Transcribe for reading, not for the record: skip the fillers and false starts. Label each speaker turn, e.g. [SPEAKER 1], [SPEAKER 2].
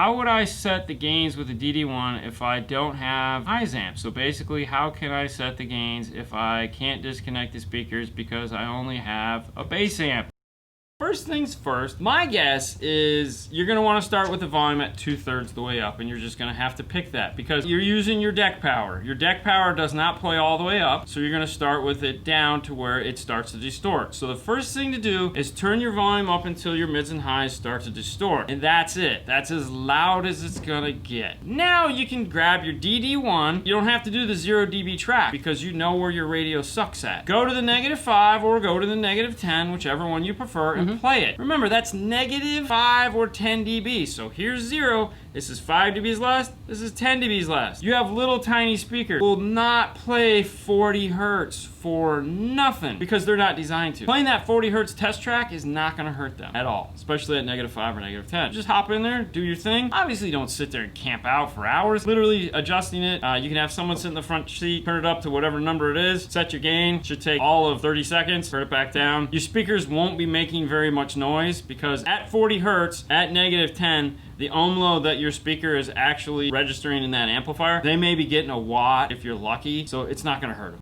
[SPEAKER 1] How would I set the gains with the DD1 if I don't have highs amp? So basically, how can I set the gains if I can't disconnect the speakers because I only have a bass amp? First things first, my guess is you're going to want to start with the volume at 2/3 the way up, and you're just going to have to pick that because you're using your deck power. Your deck power does not play all the way up, so you're going to start with it down to where it starts to distort. So the first thing to do is turn your volume up until your mids and highs start to distort, and that's it. That's as loud as it's going to get. Now you can grab your DD1. You don't have to do the 0 dB track because you know where your radio sucks at. Go to the -5 or go to the -10, whichever one you prefer, and play it. Remember, that's -5 or 10 dB. So here's 0. This is 5 dBs less. This is 10 dBs less. You have little tiny speakers. Will not play 40 hertz for nothing because they're not designed to. Playing that 40 hertz test track is not going to hurt them at all, especially at -5 or -10. Just hop in there, do your thing. Obviously, don't sit there and camp out for hours. Literally adjusting it. You can have someone sit in the front seat, turn it up to whatever number it is, set your gain. Should take all of 30 seconds. Turn it back down. Your speakers won't be making very much noise because at 40 hertz, at -10, the ohm load that your speaker is actually registering in that amplifier, they may be getting a watt if you're lucky, so it's not going to hurt them.